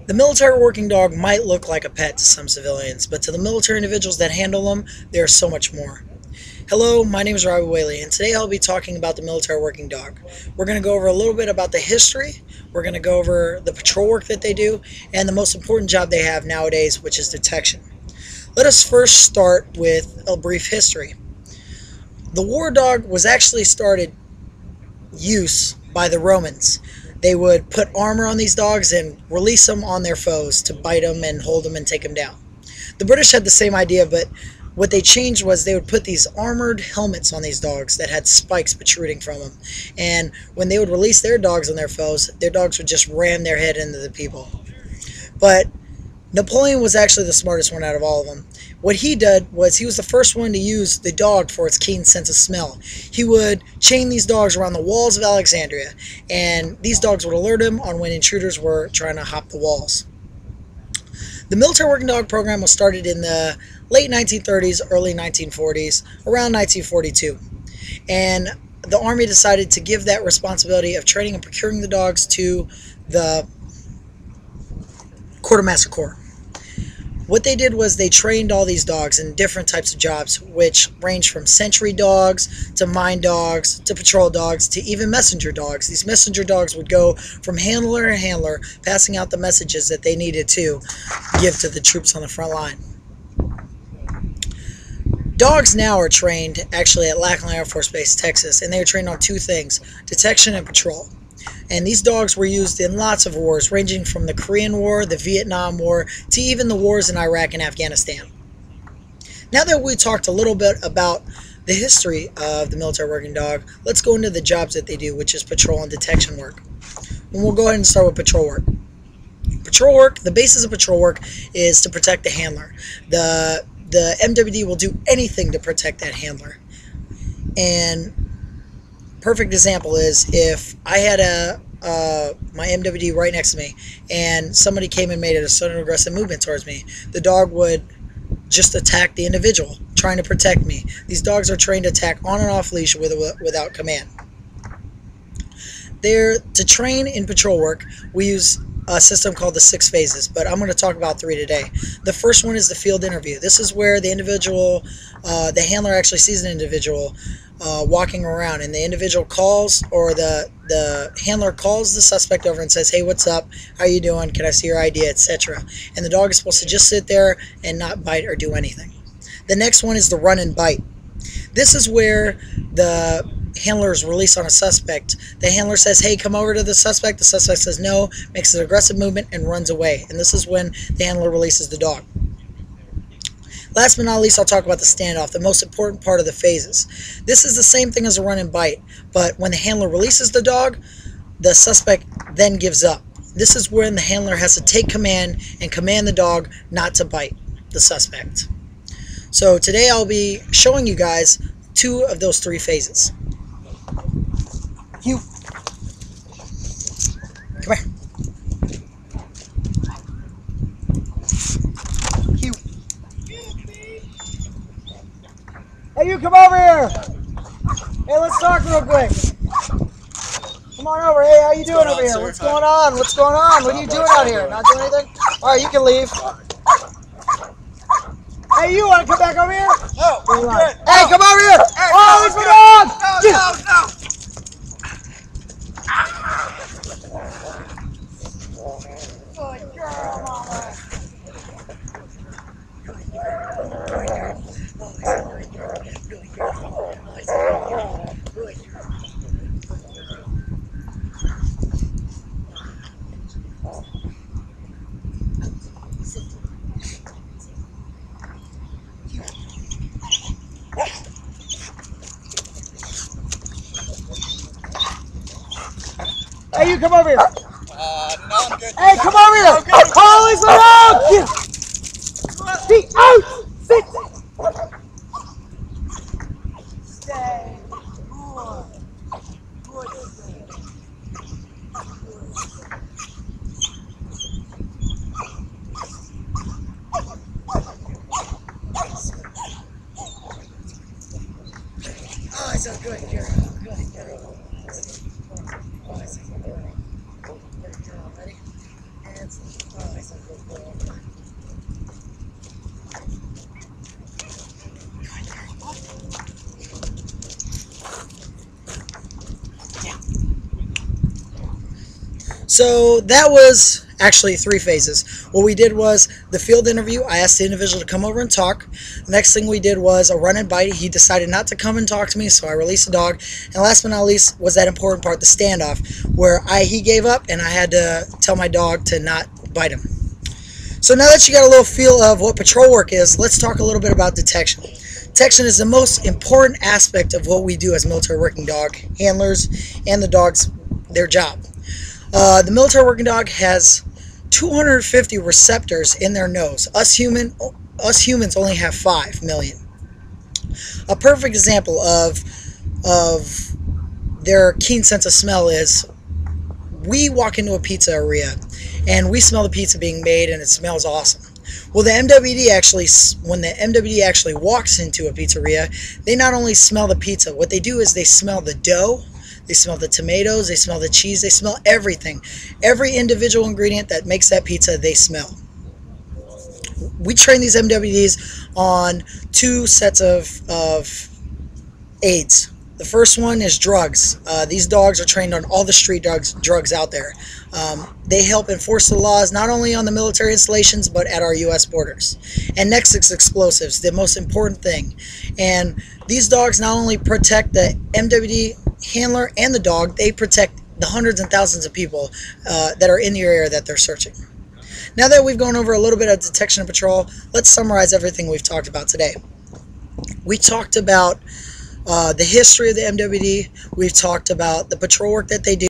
The military working dog might look like a pet to some civilians, but to the military individuals that handle them, they are so much more. Hello, my name is Robbie Whaley, and today I'll be talking about the military working dog. We're going to go over a little bit about the history, we're going to go over the patrol work that they do, and the most important job they have nowadays, which is detection. Let us first start with a brief history. The war dog was actually started use by the Romans. They would put armor on these dogs and release them on their foes to bite them and hold them and take them down. The British had the same idea, but what they changed was they would put these armored helmets on these dogs that had spikes protruding from them. And when they would release their dogs on their foes, their dogs would just ram their head into the people. But Napoleon was actually the smartest one out of all of them. What he did was he was the first one to use the dog for its keen sense of smell. He would chain these dogs around the walls of Alexandria, and these dogs would alert him on when intruders were trying to hop the walls. The military working dog program was started in the late 1930s, early 1940s, around 1942. And the Army decided to give that responsibility of training and procuring the dogs to the Quartermaster Corps. What they did was they trained all these dogs in different types of jobs, which range from sentry dogs to mine dogs to patrol dogs to even messenger dogs. These messenger dogs would go from handler to handler, passing out the messages that they needed to give to the troops on the front line. Dogs now are trained actually at Lackland Air Force Base, Texas, and they are trained on two things: detection and patrol. And these dogs were used in lots of wars, ranging from the Korean War, the Vietnam War, to even the wars in Iraq and Afghanistan. Now that we talked a little bit about the history of the military working dog, let's go into the jobs that they do, which is patrol and detection work. And we'll go ahead and start with patrol work. Patrol work, the basis of patrol work is to protect the handler. The MWD will do anything to protect that handler. And perfect example is if I had my MWD right next to me and somebody came and made a sudden aggressive movement towards me, the dog would just attack the individual, trying to protect me. These dogs are trained to attack on and off leash without command. To train in patrol work, we use a system called the 6 phases, but I'm going to talk about 3 today. The first one is the field interview. This is where the individual, the handler actually sees an individual walking around, and the individual calls, or the handler calls the suspect over and says, "Hey, what's up? How you doing? Can I see your ID?" etc. And the dog is supposed to just sit there and not bite or do anything. The next one is the run and bite. This is where the handler is released on a suspect. The handler says, "Hey, come over to the suspect." The suspect says no, makes an aggressive movement, and runs away. And this is when the handler releases the dog. Last but not least, I'll talk about the standoff, the most important part of the phases. This is the same thing as a run and bite, but when the handler releases the dog, the suspect then gives up. This is when the handler has to take command and command the dog not to bite the suspect. So today I'll be showing you guys 2 of those 3 phases. You. Come here. You. Hey, you come over here. Hey, let's talk real quick. Come on over. Hey, how you doing over here? What's going on? What's going on? What are you doing out here? Not doing anything? All right, you can leave. Hey, you want to come back over here? No, I'm good. Hey, come over here. Hey, Oh, no, it's my dog. No. Good girl, mama. Hey, you come over here. No, I'm good. Hey, come over here. Oh, he's around. Be out. Sit. Stay. Good. Oh, it's so good, girl. Good girl. Oh, it's so good. Good girl. Ready? Hands. Oh, So that was actually 3 phases. What we did was the field interview. I asked the individual to come over and talk. The next thing we did was a run and bite. He decided not to come and talk to me, so I released the dog. And last but not least was that important part, the standoff, where he gave up and I had to tell my dog to not bite him. So now that you got a little feel of what patrol work is, let's talk a little bit about detection. Detection is the most important aspect of what we do as military working dog handlers and the dogs, their job. The military working dog has 250 receptors in their nose. Us humans only have 5 million. A perfect example of their keen sense of smell is we walk into a pizzeria and we smell the pizza being made and it smells awesome. Well, the MWD actually, when the MWD actually walks into a pizzeria, they not only smell the pizza, what they do is they smell the dough, they smell the tomatoes, they smell the cheese, they smell everything. Every individual ingredient that makes that pizza, they smell. We train these MWDs on 2 sets of aids. The first one is drugs. These dogs are trained on all the street drugs out there. They help enforce the laws not only on the military installations but at our U.S. borders. And next is explosives, the most important thing. And these dogs not only protect the MWD handler and the dog, they protect the hundreds and thousands of people that are in the area that they're searching. Now that we've gone over a little bit of detection and patrol, let's summarize everything we've talked about today. We talked about the history of the MWD. We've talked about the patrol work that they do.